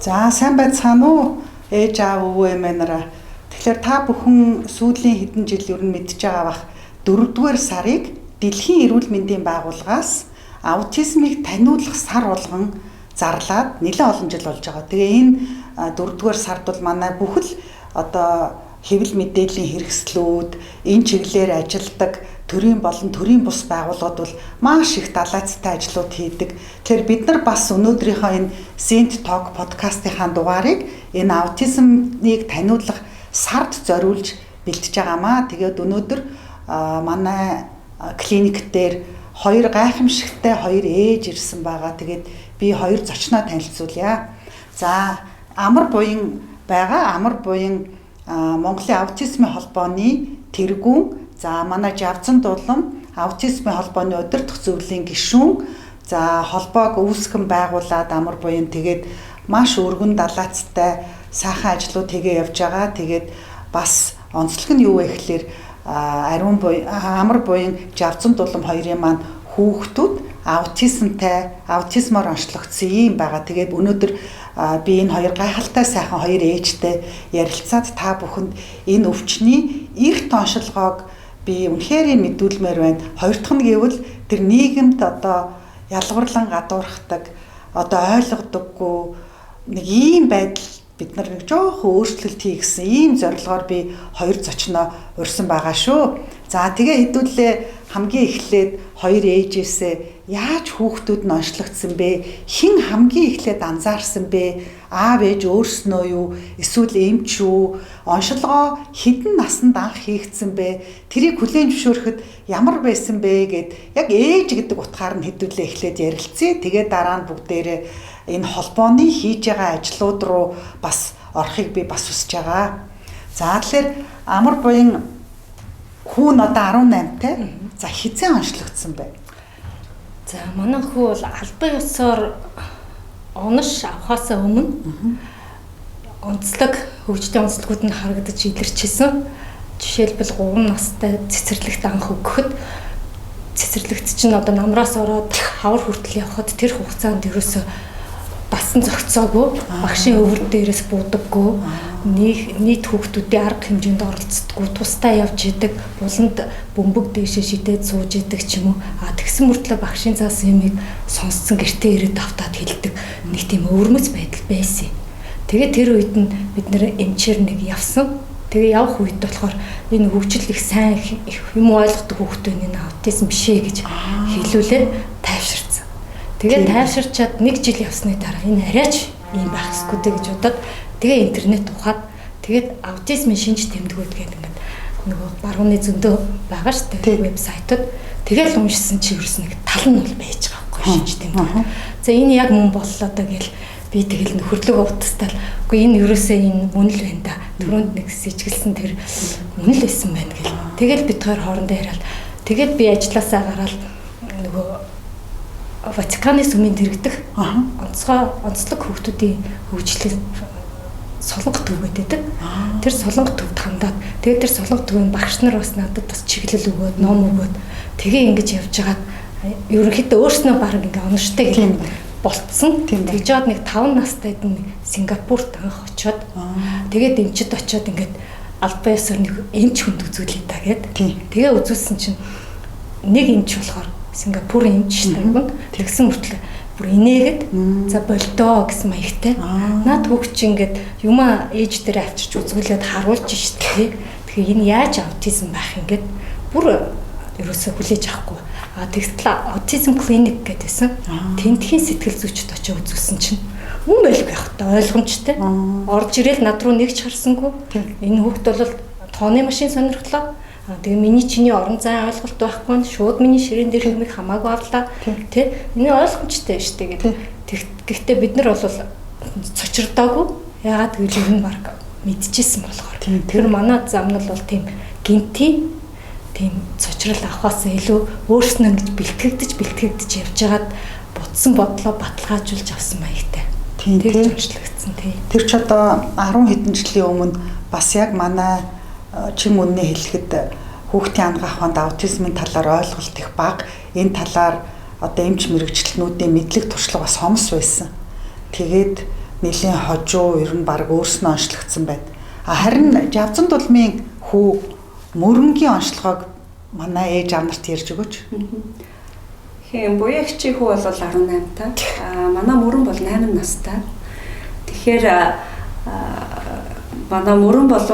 За сайн байцгаана уу? Ээж аав өвөө эмээнараа. Тэгэхээр та бүхэн сүүлийн хэдэн жил ер нь мэдж байгаа бах 4-р сарыг Дэлхийн Эрүүл Мэндийн Байгууллагаас аутизмыг таниулах сар болгон зарлаад нэлээд олон жил болж байгаа. Тэгээ энэ 4-р сард бол манай бүхэл одоо хэвлэл мэдээллийн хэрэгслүүд, энэ чиглэлээр ажилладаг төрийн болон төрийн бус байгууллагууд бол маш их далайцтай ажлууд хийдэг. Тэгэхээр бид нар бас өнөөдрийнхөө энэ Sint Talk подкастынхаа дугаарыг энэ аутизмыг таниулах сард зориулж бэлтэж байгаамаа. Тэгээд өнөөдөр манай клиник дээр хоёр гайхамшигтай хоёр ээж ирсэн байгаа. Тэгээд би хоёр зочноо танилцуулъя. За Амар буян байгаа. Амар буян Монголын аутизмын холбооны тэргүүн. За манай Жавзан дулам аутизмын холбооны удирдах зөвлөлийн гишүүн. За холбоог үүсгэн байгуулад Амар буян тэгээд маш өргөн далайцтай сайхан ажлууд хийгээ явж байгаа. Тэгээд бас онцлог нь юу вэ гэхээр Амар буян Жавзан дулам хоёрын маань хүүхдүүд аутизмоор онцлогдсон юм байгаа. Тэгээд өнөөдөр би энэ хоёр гайхалтай сайхан хоёр ээжтэй ярилцаад та бүхэнд энэ өвчний эрт оншилгоог би үнэхээр мэдүүлмээр байна. Хоёр дахь нь гэвэл тэр нийгэмд одоо ялгуурлан гадуурхдаг, одоо ойлгодоггүй нэг ийм байдал бид нар нэг жоохон өөрчлөлт хий гэсэн ийм зорилгоор би хоёр зочноо урьсан байгаа шүү. За тэгээ хэдүүлээ хамгийн эхлээд хоёр ээжээсээ яаж хүүхдүүд нь онцлогдсон бэ? Хэн хамгийн эхлээд анзаарсан бэ? Аав ээж өөрснөө юу? Эсвэл эмч үү? Оншилгоо хэдэн наснд анх хийгдсэн бэ? Тэрийг хүлээн зөвшөөрөхөд ямар байсан бэ гэд яг ээж гэдэг утгаар нь хэдүүлээ эхлээд ярилцъя. Тэгээд дараа нь бүгдээрээ энэ холбооны хийж байгаа ажлууд руу бас орохыг би бас хүсэж байгаа. За тэгэхээр Амар буян хүү нь одоо 18-тай. За хизээ онцлогдсон бэ? За манай хүү бол албан ёсоор онош авахаас өмнө онцлог хөгжлийн онцлогуд нь харагдаж илэрчсэн. Жишээлбэл 3 настай цэцэрлэгт анх өгөхөд цэцэрлэгт чинь одоо намраас ороод хавар хүртэл явхад тэр хугацаанд ерөөсөө басан зогцоогүй, багшийн өвөр дээрээс буудаггүй, нийт хүүхдүүдийн арга хэмжээнд оролцдоггүй, тусдаа явж идэг, буланд бөмбөг дээшээ шидээд сууж идэг ч юм уу. Тэгсэн мөртлөө багшийн заасан юмыг сонсцсон гэртээ ирээд автаад хэлдэг нэг тийм өвөрмөц байдал байсан. Тэгээд тэр үед нь бид нэр эмчээр нэг явсан. Тэгээ явах үед болохоор энэ хөгжил их сайн юм ойлгодог хүүхдүүд энэ аутизм биш ээ гэж хэлүүлээ тайвширсан. Тэгээд тайвширчаад 1 жил явсны дараа энэ арайч ийм байх ёсгүй гэж бодоод тэгээ интернет ухаад тэгээд аутизмын шинж тэмдгүүд гэдэг ингээд нөгөө барууны зөндөө байгаа шүү дээ вебсайтууд. Тэгээд уншсан чи ерөөс нэг тал нь бол байж байгаа байхгүй шинж тэмдэг. За энэ яг мөн боллоо даа гэл би тэгэл нөхөрлөгөө утастал үгүй энэ ерөөсөө энэ үнэл байна да. Түрүүнд нэг сэжгэлсэн тэр үнэл байсан байна гэл. Тэгэл бид хоёр хоорондоо яриад тэгээд би ажилласаа гараад нөгөө Ватиканы сүмийн дэргэдэх онцлог хүүхдүүдийн хөгжлийн солонго төв гэдэг. Тэр солонго төвд хандаад тэгээд тэр солонго төвийн багш нар бас надад бас чиглэл өгөөд ном өгөөд тэгээ ингэж явж байгаад ерөнхийдөө өөрснөө баг ингээ оноштой гэх болцсон. Тэгж жаад нэг 5 настайд нь Сингапурт анх очоод тэгээд эмчид очоод ингээд албан ёсоор нэг эмч хүнд үзүүлээ та гэд. Тэгээ үзүүлсэн чинь нэг эмч болохоор Сингапурын эмч шүү дээ. Тэгсэн мөртлөө бүр инээгээд за болдоо гэсэн маягтай. Наад хүүхд чи ингээд юмаа ээж дээр авчирч үзүүлээд харуулж штэ. Тэгэхээр энэ яаж аутизм байх ингээд бүр ерөөсөө хүлээж авахгүй. Тэгтэл аутизм клиник гэдээсэн. Тентхийн сэтгэл зүйчд очиж үзүүлсэн чинь мөн байлгүй явахтаа ойлгомжтой. Орж ирээл над руу нэг ч харсангүй. Энэ хүүхд бол тооны машин сонирхлоо. Тэгээ миний чиний орон зай ойлголт байхгүй нь шууд миний ширээн дээр юмыг хамаагүй авлаа. Тэ энэ ойлгомжтой шүү дээ гэдэг. Гэхдээ бид нар бол цочирдоогүй. Яагаад гэвэл энэ баг мэдчихсэн болохоор. Тэр манай зам нь бол тийм гинти тийм цочрол авахаас илүү өөрснөө ингэж бэлтгэгдэж явж байгаад бодсон бодлоо баталгаажуулж авсан маягтай. Тэр онцлогдсон тий. Тэр ч одоо 10 хэдэн жилийн өмнө бас яг манай чим үннээ хэлэхэд хүүхдийн ангаах ухаанд аутизмын талаар ойлголт их бага. Энэ талаар одоо эмч мэрэгчлэнүүдийн мэдлэг туршлага бас хомс байсан. Тэгээд нэлийн хожуу ер нь баг өөрснөө онцлогдсон байна. Харин Жавзан дулмын хүү мөрөнгийн онцлогоог манай ээж аав нарт ярьж өгөөч. Хэм буягчийн хүү бол 18 та. Манай мөрөн бол 8 настай. Тэгэхээр манай мөрөн бол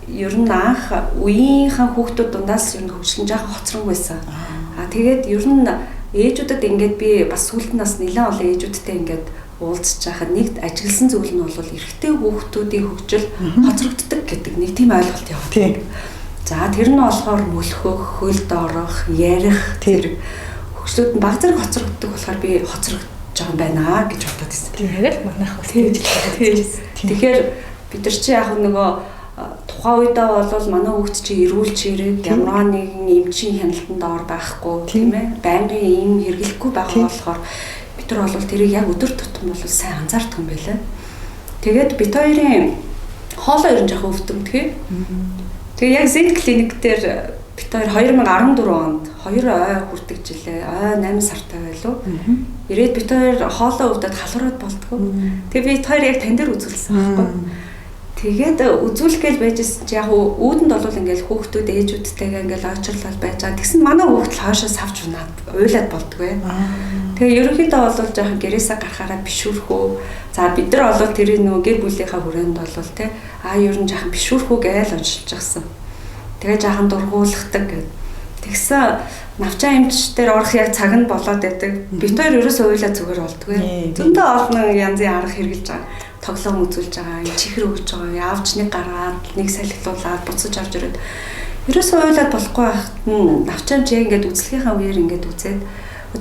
ер нь анх үеийнхэн хүүхдүүд дундаас ер нь хөгжлөн жоохон хоцрон байсан. Тэгээд ер нь ээжүүдэд ингээд би бас сүүлд нас нэлээд олон ээжүүдтэй ингээд уулзж байхад нэг ажигласан зүйл нь бол эрэгтэй хүүхдүүдийн хөгжил хоцрогддог гэдэг нэг тийм ойлголт яваад. За тэр нь болохоор мөлхөх, хөлд орох, ярих тэр хөгжлүүд нь баг зэрэг хоцрогддог болохоор би хоцрогдож байгаа юм байна гэж бодоод байсан. Тэгээд манайх бас тэгж хэлсэн. Тэгэхээр бид нар чи яг нөгөө тухайн үедээ бол манай хүүхд чи эрүүл чирэг ямар нэгэн эмчийн хяналтанд ор байхгүй тийм ээ байнгын ийм хэрэглэхгүй байгаа болохоор бид нар бол тэрийг яг өдөр тутам бол сайн анзаардаг юм байлаа. Тэгээд бид хоёрын хоолой ер нь жоохон өвдөгдгөө. Тэгээ яг Зент клиник дээр бид хоёр 2014 онд 2 ой хүрдэг жилээ. Ой 8 сартай байлуу. Ирээд бид хоёр хоолой өвдөд халуураад болдгоо. Тэгээ бид хоёр яг тань дээр үзүүлсэн байхгүй. Тэгээд үзүүлгээл байжсэн чи яг үүдэнд бол ингээл хүүхдүүд ээжүүдтэйгээ ингээл очирлал байж байгаа. Тэгсэн манай хүүхд л хойшоо савж унаад уйлаад болдгоо. Тэгээ ерөнхийдөө бол жоохон гэрээсээ гарахаараа бишүүрхүү. За бид нар бол тэрийг нөгөө гэр бүлийнхаа хүрээнд бол те ер нь жоохон бишүүрхүү гээл уншилж гисэн. Тэгээ жоохон дургуулгадаг гэд. Тэгсэн навчаа эмч дээр орох яг цаг нь болоод байдаг. Бид хоёр ерөөсөө уйлаад зүгээр болдгоо. Зөндөө олон янзын арга хэрэгжилж байгаа. Тоглоом үзүүлж байгаа, чихэр өгж байгаа, явж нэг гаргаад, нэг салхилуулаад буцаж орж ирээд ерөөсөө уйлаад болохгүй байхад нь навчаамж яг ингээд үзлэхийнхаа үеэр ингээд үзээд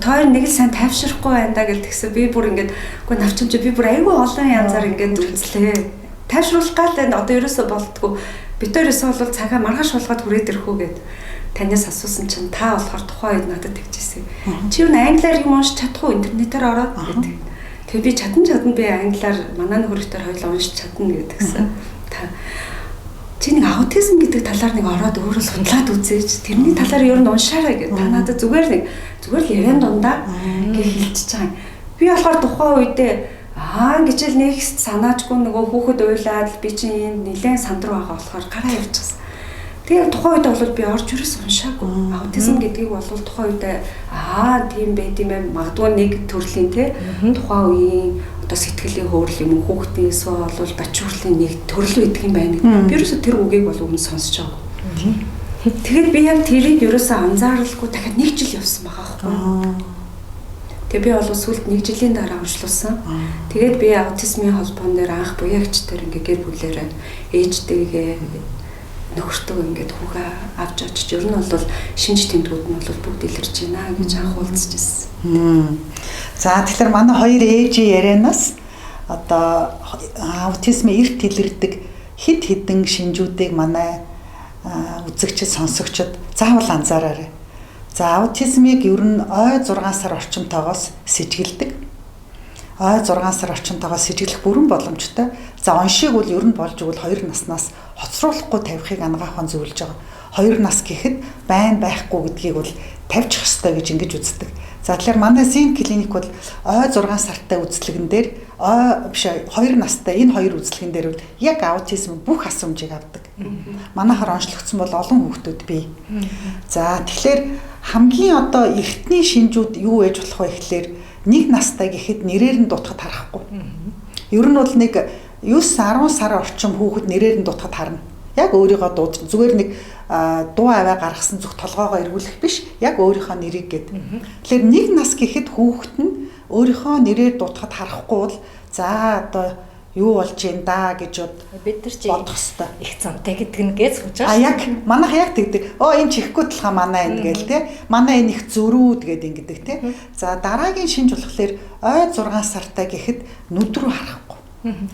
тоор нэг л сайн тайвширахгүй байна да гэж тэгсэн. Би бүр ингээд үгүй навчаамж би бүр айгүй олон янзаар ингээд үзлээ. Тайвшруулах гал энэ одоо ерөөсөө болтгүй. Бид хоёроос бол цагаа маргааш болгоод хүрээд ирэхүү гэд танаас асуусан чинь та болохоор тухайн үед надад тэгжсэн. Чи юу англиар юм уншиж чадах уу интернетээр ороод гэдэг. Тэгээ би чадан би англиар манай нөхөртөө хоёул уншиж чадна гэдгсэн. Та чи нэг аутизм гэдэг талаар нэг ороод өөрөө судлаад үзээч. Тэрний талаар ер нь уншаарай гэдэг. Та надад зүгээр л яриан дундаа гэж хэлчихэж байгаа. Би болохоор тухайн үедээ гэж л нэг санаачгүй нөгөө хүүхэд уйлаад би чинь нэлээд санд руу байгаа болохоор гараа явчихсан. Тэгээ тухайн үед бол би орж ирээс уншаагүй. Аутизм гэдгийг бол тухайн үед тийм байт юм байна. Магадгүй нэг төрлийн те тухайн үеийн одоо сэтгэлийн хөөрөл юм хүүхдийн эсвэл бол бачуурлын нэг төрөл байдаг юм байна. Би ерөөсө тэр үгийг бол өмнө сонсож байгаа. Тэгээд би яг тэрийг ерөөсө анзааралгүй дахиад нэг жил явсан байгаа байхгүй. Тэгээ би бол сүүлд нэг жилийн дараа уншлуулсан. Тэгээд би аутизмын холбоон дээр анх буяагч дээр ингээ гэр бүлээрээ ээжтэйгээ нөхөртөө ингээд хүүгээ авч очиж ер нь бол шинж тэмдгүүд нь бол бүгд илэрч байна гэж анх уулзж ирсэн. За тэгэхээр манай хоёр ээжийн ярианаас одоо аутизмын эрт илэрдэг хэд хэдэн шинжүүдийг манай үзэгчид сонсогчид заавал анзаараарай. За аутизмыг ер нь ой 6 сар орчимтойгоос сэжгэлдэг. Ой 6 сар орчимтойгоос сэжиглэх бүрэн боломжтой. За оншийг бол ер нь болж игэл 2 наснаас хоцруулахгүй тавихыг ангаахан зөвлөж байгаа. 2 нас гэхэд байн байхгүй гэдгийг бол тавьчих ёстой гэж ингэж үздэг. За тэгэхээр манай Зент клиник бол ой 6 сартай үзлэгэн дээр 2 настай энэ хоёр үзлэгэн дээр бол яг аутизм бүх асуумжийг авдаг. Манайхаар онцлогдсон бол олон хүүхдүүд бий. За тэгэхээр хамгийн одоо эртний шинжүүд юу ээж болох вэ гэхээр 1 настай гэхэд нэрээр нь дутахад харахгүй. Ер нь бол нэг 9-10 сар орчим хүүхэд нэрээр нь дутахад харна. Яг өөрийгөө дуудаж зүгээр нэг дуу аваа гаргасан зүг толгоогоо эргүүлэх биш, яг өөрийнхөө нэрийг гээд. Тэгэхээр 1 нас гэхэд хүүхэд нь өөрийнхөө нэрээр дутахад харахгүй бол за одоо юу болж юм да гэж бид нар чи бодох хэвээр их замтай гэдэг нь гэж сууж байгаа. Яг манайх яг тэгдэг. Энэ чихгүй талхаа манай энэ гээл те. Манай энэ их зөрүүд гээд ингэдэг те. За дараагийн шинж болохоор ой 6 сартай гэхэд нүд рүү харахгүй.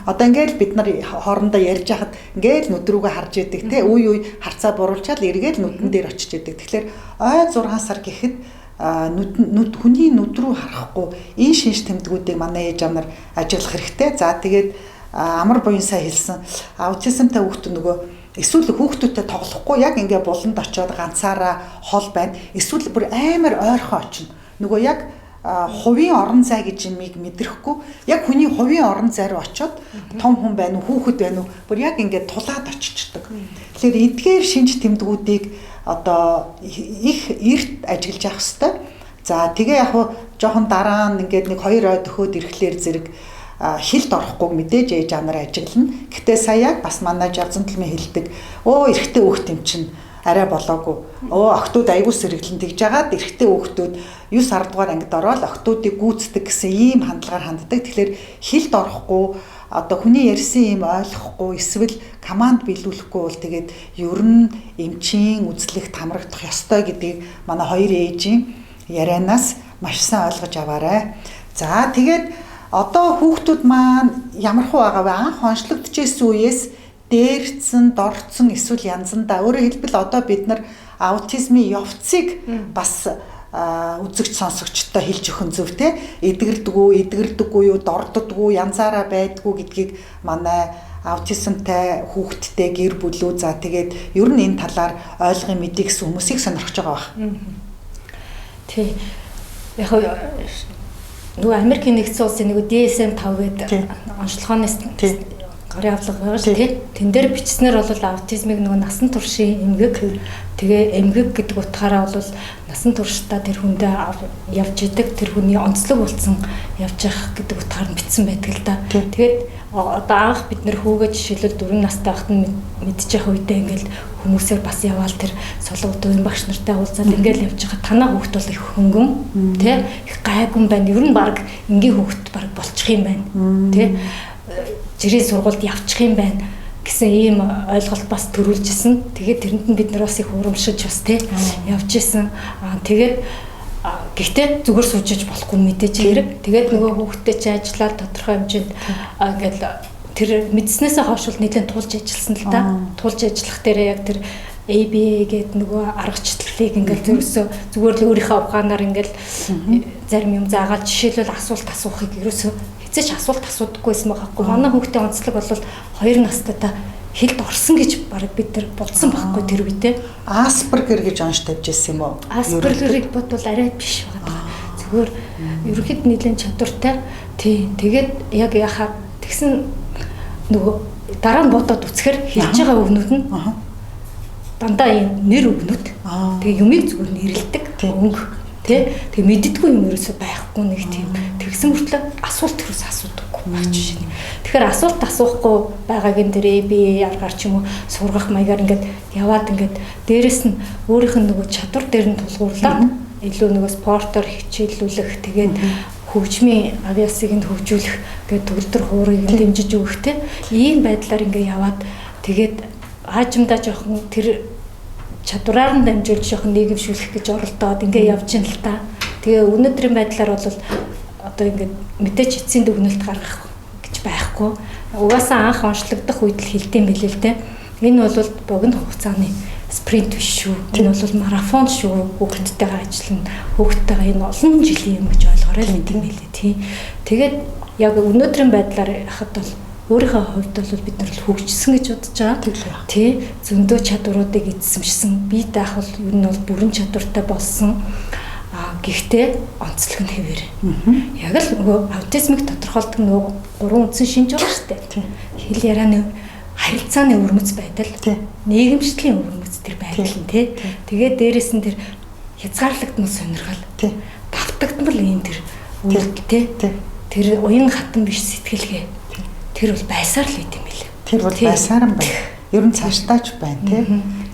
Одоо ингээл бид нар хоорондоо ярьж хахад ингээл нүд рүүгээ харж яадаг те. Үе харцаа буруулчаал эргээл нүдэн дээр очиж яадаг. Тэгэхээр ой 6 сар гэхэд хүний нүд рүү харахгүй энэ шинж тэмдгүүдийг манай ээж амар ажиглах хэрэгтэй. За тэгээд амар буян сайн хэлсэн аутизмтай хүүхдүүд нөгөө эсвэл хүүхдүүдтэй тоглохгүй яг ингээ буланд очиод ганцаараа хол байна. Эсвэл бүр амар ойрхон очино. Нөгөө яг хувийн орон зай гэж юмыг мэдрэхгүй яг хүний хувийн орон зай руу очиод том хүн байна уу хүүхэд байна уу бүр яг ингээд тулаад очичдаг. Тэгэхээр эдгээр шинж тэмдгүүдийг одоо их эрт ажиглаж явах хэрэгтэй. За тэгээ яг хуу жоохон дараа нь ингээд нэг 2 ой төхөөд ирэхлээр зэрэг хилд орохгүй мэдээж ээж анаар ажиглана. Гэтэ сая яг бас манай Жавзан төлмийн хэлдэг. Эрэгтэй хүүхд юм чинь арай болоогүй. Охтууд аягүй сэргэлэн тэгж жагаад эрэгтэй хүүхдүүд 9-10 дугаар ангид ороод охтуудыг гүйцэтгэх гэсэн ийм хандлагаар ханддаг. Тэгэхээр хилд орохгүй одоо хүний ярьсан юм ойлгохгүй эсвэл команд биелүүлэхгүй бол тэгээд ер нь эмчийн үзлэгт хамрагдах ёстой гэдгийг манай хоёр ээжийн ярианаас маш сайн ойлгож аваарай. За тэгээд одоо хүүхдүүд маань ямархуу байгаа вэ? Анх онцлогдчихсэн үеэс дээрцэн, дорцсон эсвэл янзандаа өөрөөр хэлбэл одоо бид нар аутизмын явцыг бас үзэгч сонсогчтой хэлж өгөн зөв те эдгэрдэггүй юу дорддоггүй янзаараа байдгүй гэдгийг манай аутизмтай хүүхэдтэй гэр бүлүү за тэгээд ер нь энэ талаар ойлгохын мэдээ гэсэн хүмүүсийг сонирхож байгаа баг. Тий. Яг нөгөө Америкийн нэгдсэн улсын нөгөө DSM-5 гэдэг онцлогооноос гарын авлага байгаа шүү тий. Тэн дээр бичснээр бол аутизмыг нөгөө насан туршийн эмгэг тэгээ эмгэг гэдэг утгаараа бол насан туршдаа тэр хүндээ явж идэг тэр хүний онцлог болсон явж явах гэдэг утгаар нь бичсэн байдаг л да. Тэгээд одоо анх бид нэр хүүгээ жишээлбэл 4 настай байхад нь мэдчих үедээ ингээл хүмүүсээр бас яваал тэр солонгодын багш нартай уулзаад ингээл явж байгаа танаа хүүхд бол их хөнгөн тий их гайгүй байна. Ер нь баг энгийн хүүхд баг болчих юм байна тий жирийн сургуульд явчих юм байна гэсэн ийм ойлголт бас төрүүлжсэн. Тэгээд тэрэнд нь бид нар бас их урамшиж бас тий явж исэн. Тэгээд гэхдээ зүгээр суужиж болохгүй мэдээж хэрэг. Тэгээд нөгөө хүүхдтэй чи ажиллаад тодорхой хэмжээнд ингээл тэр мэдснээсээ хойш нэлээд тулж ажилласан л да. Тулж ажиллах дээр яг тэр ABA гэдэг нөгөө аргачлалыг ингээл зүгээр л өөрийнхөө ухаанаар ингээл зарим юм заагаад жишээлбэл асуулт асуухыг ерөөсөө хэзээ ч асуулт асуудаггүйсэн байгаа хгүй. Манай хүүхдийн онцлог бол 2 настайдаа хилд орсон гэж баг бид нар болцсон байхгүй тэр үедээ. Аспергер гэж онш тавьж ирсэн юм уу? Аспергерийг бодвол арай биш байгаа. Зүгээр ерөнхийд нэлээд чадвартай. Тий. Тэгээд яг яхаа тэгсэн нөгөө дараа нь бодоод үцхээр хэлж байгаа өгнүүд нь дандаа юм нэр өгнүүд. Тэгээ юмыг зүгээр нэрлдэг. Өнгө тий. Тэгээ мэддэггүй юм ерөөсөй байхгүй нэг тийм. Тэгсэн мөртлөө асуулт төрөөс асуудаггүй багч шин. Тэгэхээр асуулт асуухгүй байгаагийн дээрээ би аргаар ч юм уу сургах маягаар ингээд яваад ингээд дээрэс нь өөрийнх нь нөгөө чадвар дээр нь тулгуурлаад илүү нөгөө спортоор хичээллүүлэх тэгээд хөгжмийн авиасыг нь хөгжүүлэх гэдэг төгөлдөр хуурыг дэмжиж өгөхтэй ийм байдлаар ингээд яваад тэгээд хаажимдаа жоохон тэр чадвараар нь дамжуулж жоохон нийгэмшүүлэх гэж оролдоод ингээд явж ин л та. Тэгээ өнөөдрийн байдлаар бол одоо ингээд мэдээч эцсийн дүгнэлт гаргах гэж байхгүй. Угаасаа анх онцлогдох үед л хэлдэм билээ л дээ. Энэ бол богино хугацааны спринт биш шүү. Энэ бол марафон шүү. Хүүхдтэйгээ ажиллана. Хүүхдтэйгээ энэ олон жилийн юм гэж ойлгоорой л гэдэг юм билээ тий. Тэгээд яг өнөөдрийн байдлаар хахад бол өөрийнхөө хувьд бол бид нар хөгжсөн гэж бодож байгаа. Тий. Зөндөө чадваруудыг эзэмшсэн. Би даах бол ер нь бол бүрэн чадвартай болсон. Гэхдээ онцлог нь хэвээр. Яг л нөгөө аутизмыг тодорхойлдог нөгөө 3 үндсэн шинж байгаа шүү дээ. Хэл ярианы харилцааны өвөрмөц байдал, нийгэмшлийн өвөрмөц тэр байдал нь тий. Тэгээд дээрэс нь тэр хязгаарлагдмал сонирхол, давтагдмал юм тэр үйлдэл тий. Тэр уян хатан биш сэтгэлгээ. Тэр бол байсаар л идэм билээ. Тэр бол байсаар юм байна. Ер нь цаашдаач байна тий.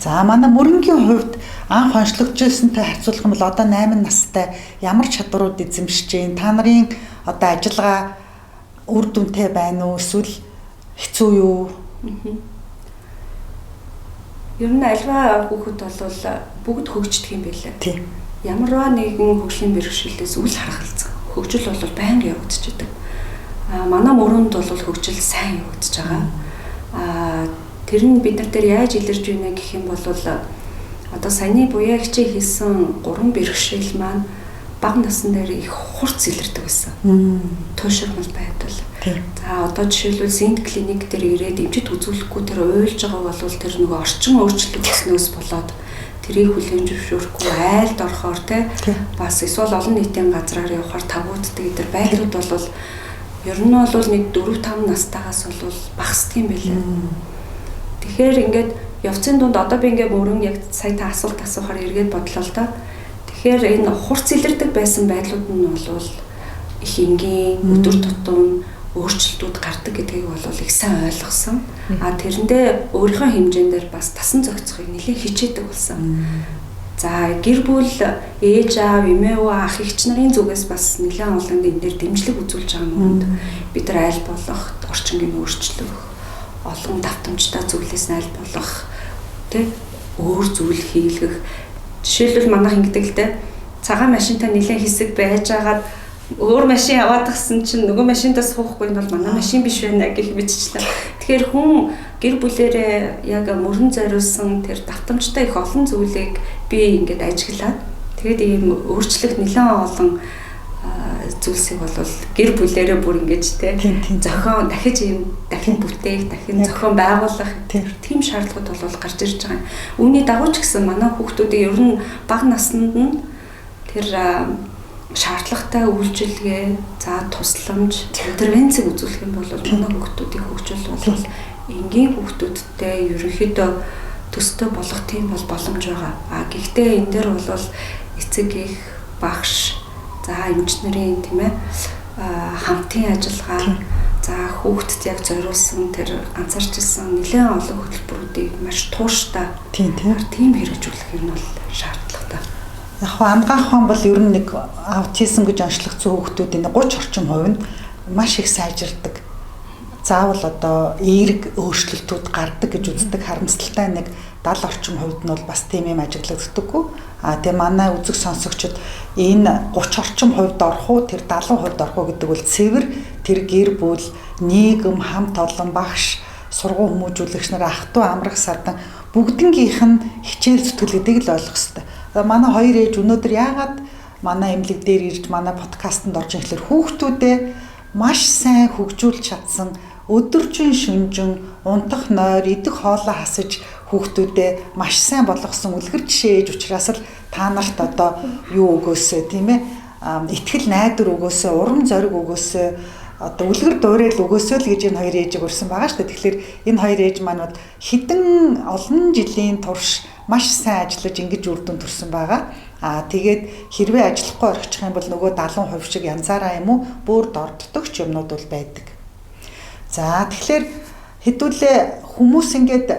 За манай мөрөнгийн хувьд анх онцлогдчихсантай харьцуулах юм бол одоо 8 настай ямар чадварууд эзэмшиж байна? Та нарын одоо ажиллагаа үр дүнтэй байна уу? Эсвэл хэцүү юу? Ер нь альва хүүхэд бол бүгд хөгждөг юм билээ. Тийм. Ямарваа нэгэн хөгжлийн бэрхшээлээс үл харгалзсан. Хөгжил бол байнга явагдаж байдаг. Манай мөрөнд бол хөгжил сайн явагдаж байгаа. Тэр нь бид нар дээр яаж илэрж байна гэх юм бол одоо саяны буяа хичээл хийсэн 3 бэрхшээл маань бага насны дээр их хурц илэрдэг байсан. Туушрмал байдал. За одоо жишээлбэл Синт клиник дээр ирээд эмчит үзүүлэхгүй тэр уйлж байгаа бол тэр нөгөө орчин өөрчлөлт өгснөөс болоод тэрийг хүлээн зөвшөөрөхгүй айлд орохоор те бас эсвэл олон нийтийн газраар явахаар тагууддаг эдгээр байдлууд бол ер нь бол нэг 4-5 настайгаас бол багасдаг юм байлээ. Тэгэхээр ингээд явцын дунд одоо би ингээд мөрөн яг сая та асуулт асуухаар эргээд бодлоо л да. Тэгэхээр энэ хурц илэрдэг байсан байдлууд нь бол их энгийн өдөр тутам өөрчлөлтүүд гардаг гэдгийг бол их сайн ойлгосон. А тэрэндээ өөрийнхөө хэмжээндээр бас тасан зохицохыг нэлээд хичээдэг болсон. За гэр бүл ээж аав, эмээ өвөө, ах эгч нарын зүгээс бас нэлээд олон энэ дээр дэмжлэг үзүүлж байгаа юмд бид нар аль болох орчингийн өөрчлөх, олон давтамжтай зүйлээс аль болох тэг өөр зүйл хийлгэх. Жишээлбэл манайх ингэдэг л дээ. Цагаан машинтай нэлээд хэсэг байж агаад өөр машин аваад гисэн чинь нөгөө машинтаа суухгүй нь бол манай машин биш байна гэх мэтчлээ. Тэгэхээр хүн гэр бүлэрээ яг мөрөн зориулсан тэр давтамжтай их олон зүйлийг би ингээд ажиглаад тэгээд ийм өөрчлөх нэлээд олон зүйлсийг бол гэр бүлэрээ бүр ингэж те зохион дахиж ийм дахин бүтээх, дахин зохион байгуулах тийм шаардлагууд бол гарч ирж байгаа. Үүний дагуу ч гэсэн манай хүүхдүүдийн ер нь бага наснд нь тэр шаардлагатай үйлчилгээ, за тусламж, интервенцийг үзүүлэх юм бол манай хүүхдүүдийн хөгжил бол энгийн хүүхдүүдтэй ерөнхийдөө төстэй болох тийм бол боломж байгаа. Гэхдээ энэ дээр бол эцэг их, багш, за эмч нарын тийм ээ хамтын ажиллагаа, за хүүхдэд яг зориулсан тэр ганцаарчилсан нэлээд олон хөтөлбөрүүдийг маш тууштай тийм хэрэгжүүлэх юм бол шаардлагатай. Яг амгаахын бол ер нь нэг аутизм гэж онцлогдсон хүүхдүүдийн 30 орчим хувь нь маш их сайжирдаг. Заавал одоо эерэг өөрчлөлтүүд гардаг гэж үздэг харамсалтай нэг 70 орчим хувьд нь бол бас тийм юм ажиглагддаггүй. Тэгээ манай үзэг сонсогчид энэ 30 орчим хувьд орох уу тэр 70 хувьд орох уу гэдэг бол цэвэр тэр гэр бүл, нийгэм, хамт олон, багш, сургууль хүмүүжүүлэгч нар, ах トゥ амрах сардан бүгднгийнх нь хичээл зүтгэлүүдийг л ойлгох хэрэгтэй. Манай хоёр ээж өнөөдөр яагаад манай эмнэлэг дээр ирж манай подкастэнд орж ирэхлээр хүүхдүүдээ маш сайн хөгжүүлж чадсан өдөржин шүнжин унтах нойр идэх хоолоо хасаж хүүхдүүдээ маш сайн болгосон үлгэр жишээ ээж учраас л та нарт одоо юу өгөөсөө тийм ээ итгэл найдвар өгөөсөө урам зориг өгөөсөө одоо үлгэр дуурайл өгөөсөө л гэж энэ хоёр ээжийг урьсан байгаа шүү дээ. Тэгэхээр энэ хоёр ээж маань бол хэдэн олон жилийн турш маш сайн ажиллаж ингэж үр дүн төрсөн байгаа. Тэгээд хэрвээ ажиллахгүй орчих юм бол нөгөө 70% шиг янзаараа юм уу бүр дорддогч юмнууд бол байдаг. За тэгэхээр хэдүүлээ хүмүүс ингээд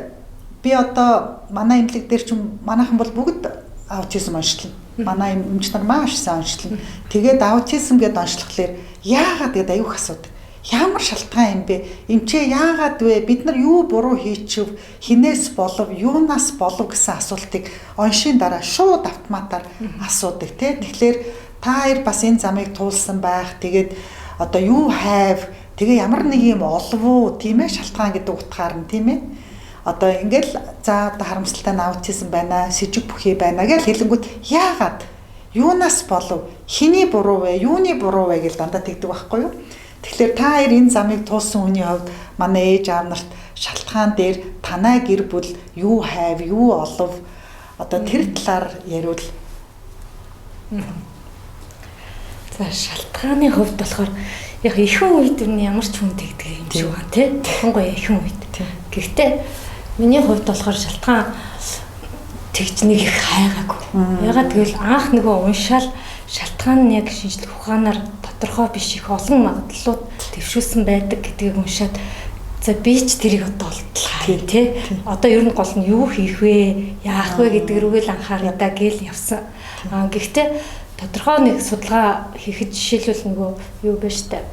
би одоо манай эмнэлэг дээр ч манайхан бол бүгд аутизм онцлно. Манай эмч нар маш сайн онцлно. Тэгээд аутизм гэдээ онцлохлоор яагаад гэдэг аюух асуудаг. Ямар шалтгаан юм бэ? Эмчээ яагаад вэ? Бид нар юу буруу хийчихв? Хинээс болов, юунаас болов гэсэн асуултыг оншийн дараа шууд автоматар асуудаг тий. Тэгэхээр та хоёр бас энэ замыг туулсан байх. Тэгээд одоо юу хайв? Тэгээ ямар нэг юм олов уу? Тийм ээ шалтгаан гэдэг утгаар нь тийм ээ. Одоо ингээл за одоо харамсалтай аутизм байна, сэжиг бүхий байна гэж хэлэнгүүт яагаад? Юунаас болов? Хиний буруу вэ? Юуны буруу вэ гэж дандаа тэгдэг байхгүй юу? Тэгэхээр та хоёр энэ замыг туулсан хүний хувьд манай ээж аав нарт шалтгаан дээр танай гэр бүл юу хайв, юу олов одоо тэр талаар яриул. За шалтгааны хувьд болохоор яг ихэнх үед нь ямар ч хүн тэгдэг юм шиг байна тий. Тухангуй ихэнх үед. Гэхдээ миний хувьд болохоор шалтгаан тэгж нэг их хайгаагүй. Ягаад гэвэл анх нөгөө уншаал шалтгаан нь яг шинжлэх ухаанаар тодорхой биш их олон магадлалууд дэвшүүлсэн байдаг гэдгийг уншаад за би ч тэрийг одоо олдлаа тий. Одоо ер нь гол нь юу хийх вэ, яах вэ гэдэг рүүгээ л анхаараа гээл явсан. Гэхдээ тодорхой нэг судалгаа хийхэд жишээлбэл нөгөө юу бэ штэ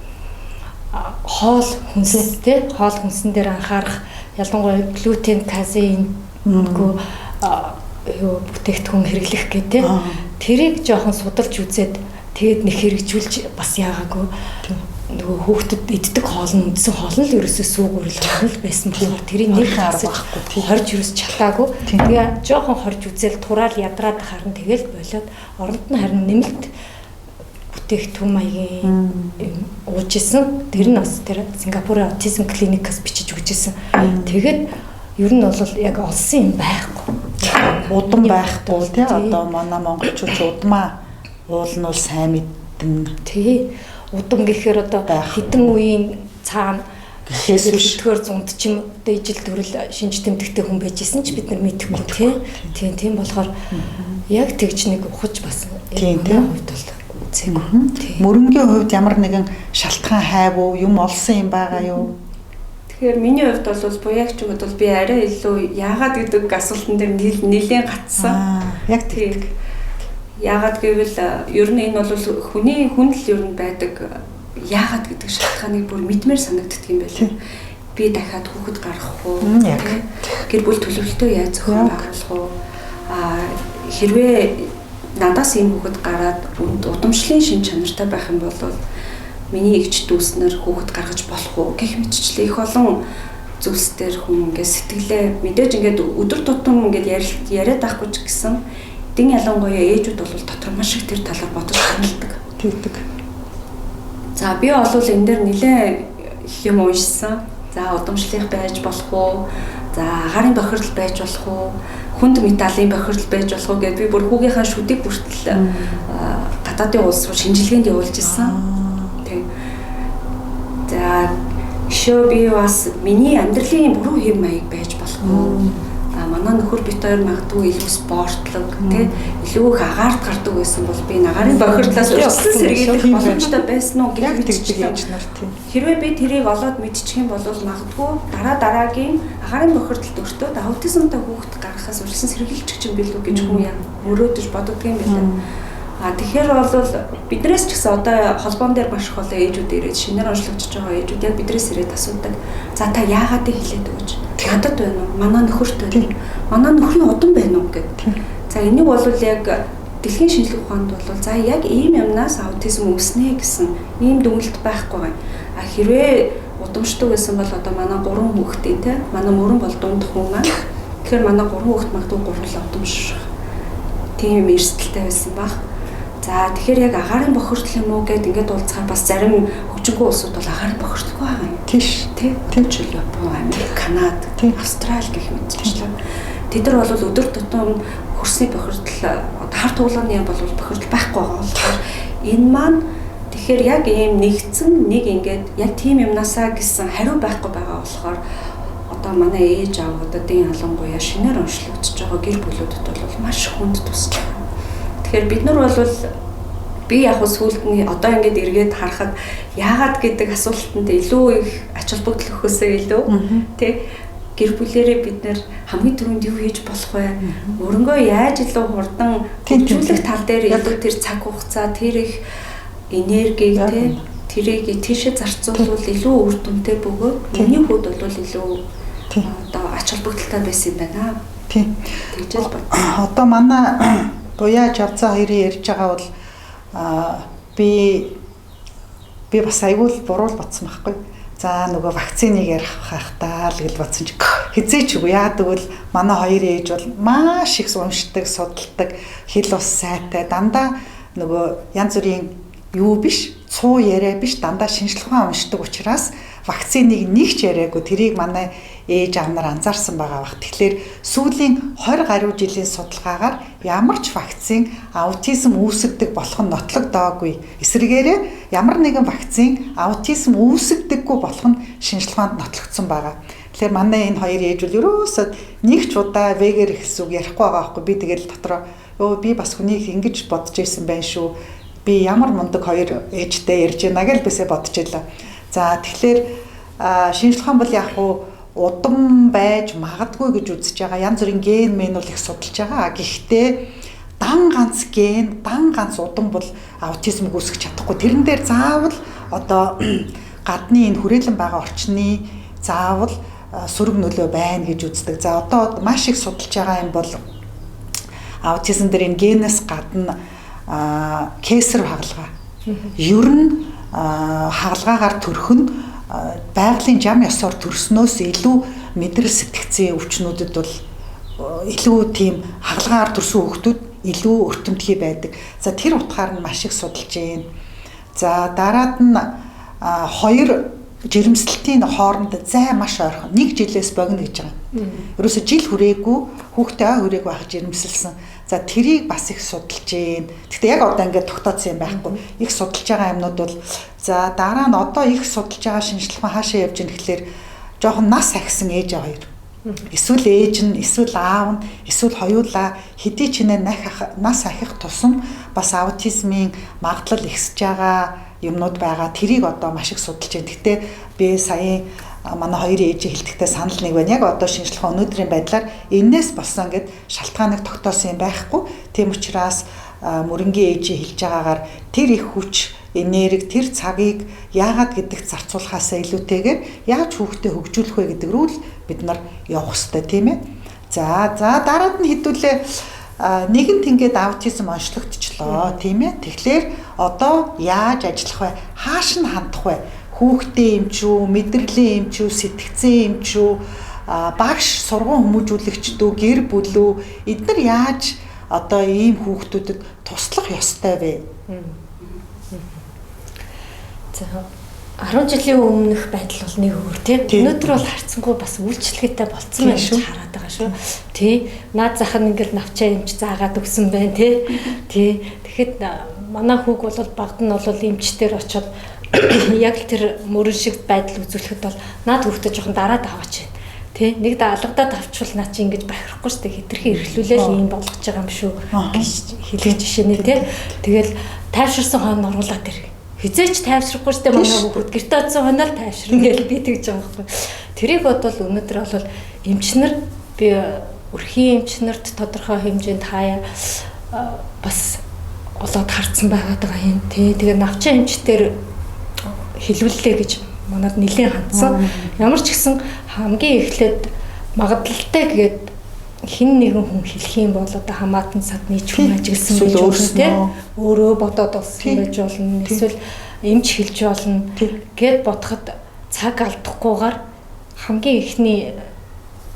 хоол хүнс тий хоол хүнсэн дээр анхаарах ялангуяа глютен, казеин нөгөө юу бүтээгдэхүүн хэрэглэх гэдэг тэрийг жоохон судалж үзээд тэгээд нэг хэрэгжүүлж бас яагаагүй нөгөө хүүхдэд иддэг хоол нь үндсэн хоол нь л ерөөсөө сүүгүүрэл хоол байсан болохоор тэрийг нэг харахгүй хорж ерөөс чалаагүй тэгээ жоохон хорж үзэл тураал ядраад харна тэгэл болоод оронд нь харин нэмэлт бүтээгдэхүүн маягийн ууж исэн тэр нь бас тэр Сингапурын аутизм клиникаас бичиж өгч исэн тэгээд ер нь бол яг олсон юм байхгүй Удам байхгүй тий одоо манай монголчууд удмаа уул нь бол сайн мэднэ. Тий. Удам гэхээр одоо хэдэн үеийн цаана гэхээс үлдэхөр зунд ч юм одоо ижил төрөл шинж тэмдэгтэй хүн байжсэн ч бид нар мэдэхгүй тий. Тийм болохоор яг тэгж нэг ухаж бас тийм хувьд бол үзээгүй. Мөрөнгийн хувьд ямар нэгэн шалтгаан хайв уу, юм олсон юм байгаа юу? Тэгэхээр миний хувьд бол буяагч өгöd бол би арай илүү яагаад гэдэг асуултан дээр нэлээд гацсан. Яг тийм. Яагаад гэвэл ер нь энэ бол хүний хүндэл ер нь байдаг яагаад гэдэг шалтгааныг бүр мэдмээр санагддаг юм байлаа. Би дахиад хүүхэд гаргах уу? Гэр бүл төлөвлөлтөө яаж зохион байгуулах уу? Хэрвээ надаас ийм хүүхэд гараад удамшлын шин чанартай байх юм бол миний эгч дүүснэр хүүхэд гаргаж болох уу гэх мэтчлээ их олон зүйлс дээр хүн ингээд сэтгэлээ мэдээж ингээд өдөр тутам ингээд яриад байхгүй ч гэсэн эдийн ялангуяа ээжүүд бол дотор маш их тэр талаар бодож ханддаг. Тэгдэг. За би бол энэ дээр нэлээд их юм уншсан. За удамшлих байж болох уу? За агарын бохирдол байж болох уу? Хүнд металлын бохирдол байж болох уу гэдээ би бүр хүүгийнхаа шүдийг бүртэл гадаадын улс руу шинжилгээнд явуулж ирсэн. Тэг. За шөө би бас миний амьдралын буруу хэв маяг байж болох уу? Манай нөхөр бит хоёр магадгүй илүү спортлог тий илүү их агаарт гардаг байсан бол би агарын бохирдлоос урьдчилан сэргийлэх боломжтой байсан уу гэж мэдчихэж нар тий. Хэрвээ би тэрийг олоод мэдчих юм бол магадгүй дараагийн агарын бохирдолд өртөөд аутизмтай хүүхэд гаргахаас урьдчилан сэргийлчих юм билүү гэж хүн яа мөрөөдөж боддог юм билээ. Тэгэхээр бол биднээс ч гэсэн одоо холбоон дээр маш их олон ээжүүд ирээд шинээр онцлогдож байгаа ээжүүд яг биднээс ирээд асуудаг. За та яагаад хэлээд өгөөч? Ядад байна уу? Манай нөхөрт байна уу? Манай нөхөр нь удам байна уу гэдэг. За энийг бол яг дэлхийн шинжилгээ ухаанд бол за яг ийм юмнаас аутизм үүснэ гэсэн ийм дүгнэлт байхгүй байна. Хэрвээ удамшдаг байсан бол одоо манай 3 хүүхдээ те манай мөрөн бол дунд хүн маань. Тэгэхээр манай 3 хүүхэд магадгүй 3 л удамших. Тийм эрсдэлтэй байсан баг. За тэгэхээр яг агарын бохирдол юм уу гэд ингээд уулзахаар бас зарим хөгжингүй улсууд бол агарын бохирдолгүй байгаа юм. Тийш. Тийм ч Япон, Америк, Канада, Австрали гэх мэтчлээ. Тэд нар бол өдөр тутам хөрсний бохирдол хар туглааны юм бол бохирдол байхгүй байгаа болохоор энэ маань тэгэхээр яг ийм нэгдсэн нэг ингээд яг тийм юмнасаа гэсэн хариу байхгүй байгаа болохоор одоо манай ээж аавуудын ялангуяа шинээр онцлогдож байгаа гэр бүлүүдэд бол маш хүнд тусч байгаа. Тэгэхээр бид нар бол би яг сүүлд нь одоо ингээд эргээд харахад яагаад гэдэг асуултанд илүү их ач холбогдол өгөхөөсөө илүү тий гэр бүлэрээ бид нэр хамгийн түрүүнд юу хийж болох вэ? Өрөнгөө яаж илүү хурдан хөгжүүлэх тал дээр илүү тэр цаг хугацаа тэр их энергийг тий тэрийг тийшээ зарцуулбал илүү үр дүнтэй бөгөөд миний хүүд бол илүү одоо ач холбогдолтой байсан юм байна. Тий. Тэгжэл бод. Одоо манай буяа жавцаа хоёрын ярьж байгаа бол би бас айгүй буруу бодсон байхгүй. За нөгөө вакциныг ярих хайхтаа л гэж бодсон чи хизээч үгүй яадаг бол манай хоёр ээж бол маш их уншдаг, судалдаг, хэл ус сайтай дандаа нөгөө янз бүрийн юу биш, цуу яриа биш дандаа шинжлэх ухаан уншдаг учраас вакциныг нэг ч яриаггүй тэрийг манай ээж аав нар анзаарсан байгаа бах. Тэгэхээр сүүлийн 20 гаруй жилийн судалгаагаар ямар ч вакцин аутизм үүсгдэг болох нь нотлогдоогүй. Эсвэргээрээ ямар нэгэн вакцин аутизм үүсгдэггүй болох нь шинжлэх ухаанд нотлогдсон байгаа. Тэгэхээр манай энэ хоёр ээж бол ерөөсөө нэг ч удаа вегер гэсэн үг ярихгүй байгаа байхгүй. Би тэгэл дотроо би бас хүнийг ингэж бодож ирсэн байх шүү. Би ямар мундаг хоёр ээжтэй ярьж байна гэж бисээ бодож илаа. За тэгэхээр шинжлэх ухаан бол яг удам байж магадгүй гэж үзэж байгаа. Янз бүрийн ген мэн бол их судалж байгаа. Гэхдээ дан ганц ген, дан ганц удам бол аутизм үүсгэж чадахгүй. Тэрэн дээр заавал одоо гадны энэ хүрээлэн байгаа орчны заавал сөрөг нөлөө байна гэж үздэг. За одоо маш их судалж байгаа юм бол аутизм дээр энэ генээс гадна кесар хагалгаа. Ер нь хагалгаагаар төрөх нь байгалийн жам ёсоор төрснөөс илүү мэдрэл сэтгцийн өвчнүүдэд бол илүү тийм хагалгаагаар төрсөн хүүхдүүд илүү өртөмтгий байдаг. За тэр утгаар нь маш их судалж байна. За дараад нь хоёр жирэмслэлтийн хооронд зай маш ойрхон 1 жилээс богино гэж байгаа. Ерөөсө жил хүрээгүй хүүхдээ ой хүрээг байх жирэмсэлсэн. За тэрийг бас их судалж гээ. Гэхдээ яг одоо ингээд тогтооцсон юм байхгүй. Их судалж байгаа юмнууд бол за дараа нь одоо их судалж байгаа шинжилгээ хаашаа явж ийн гэхлээр жоохон нас ахисан ээж хоёр. Эсвэл ээж нь, эсвэл аав нь, эсвэл хоёулаа хэдий ч нас ахих тусам бас аутизмын магадлал ихсэж байгаа юмнууд байгаа. Тэрийг одоо маш их судалж байна. Гэхдээ би сая манай хоёрын ээжийг хэлэхдээ санал нэг байна. Яг одоо шинжилгээ өнөөдрийн байдлаар энээс болсон гэд шалтгааныг тогтоосон юм байхгүй. Тийм учраас мөрөнгийн ээжийн хэлж байгаагаар тэр их хүч, энерги, тэр цагийг яагаад гэдэгт зарцуулахаасаа илүүтэйгээр яаж хүүхдэд хөгжүүлэх вэ гэдэг рүү л бид нар явах хэрэгтэй тийм ээ. За дараад нь хэдүүлээ нэгэнт ингээд аутизм онцлогдчихлоо тийм ээ. Тэгэхээр одоо яаж ажиллах вэ? Хааш нь хандах вэ? Хүүхдээ юм ч үү, мэдрэлийн юм ч үү, сэтгцэн юм ч үү, багш, сургууль хүмүүжүүлэгч дүү, гэр бүл үү, эдгээр яаж одоо ийм хүүхдүүдэд туслах ёстой вэ? За 10 жилийн өмнөх байдал бол нэг өөр тийм. Өнөөдөр бол харцсангүй бас үйлчлэгээтэй болцсон байх гэж хараад байгаа шүү. Тий. Наад зах нь ингээл навчаа юмч заагаад өгсөн байна тий. Тий. Тэгэхэд манай хүүг бол багт нь бол эмчтэр очоод яг тэр мөрөн шиг байдал үзүүлэхэд бол наад хүүхдээ жоохон дараад аваач байна. Тий. Нэг даалгадаад авчвал наа чи ингэж бахирахгүй шүү дээ. Хитрхи эрхлүүлээл ийм болгож байгаа юм шүү гэж хэлэх жишээ нэ тий. Тэгэл тайвширсан хойно оруулаад ирэх. Хизээч тайвшрахгүй штэ манай хүүхэд гэрте одсон хоноор тайвшрна гэж би тэгж байгаа байхгүй. Тэрийг бодвол өнөөдөр бол эмчнэр би өрхийн эмчнэрт тодорхой хэмжээнд хаяа бас олоод харцсан байгаад байгаа юм тий. Тэгээ навчаа эмчтэр хэлүүллээ гэж манад нэлээд хандсан. Ямар ч гэсэн хамгийн эхлээд магадлалтай гээд хин нэгэн хүн хэлэх юм бол одоо хамаатан садны хүн ажигласан байж болно тий. Өөрөө бодоод болсон байж болно. Эсвэл эмч хэлж болно. Гэт бодоход цаг алдахгүйгээр хамгийн ихний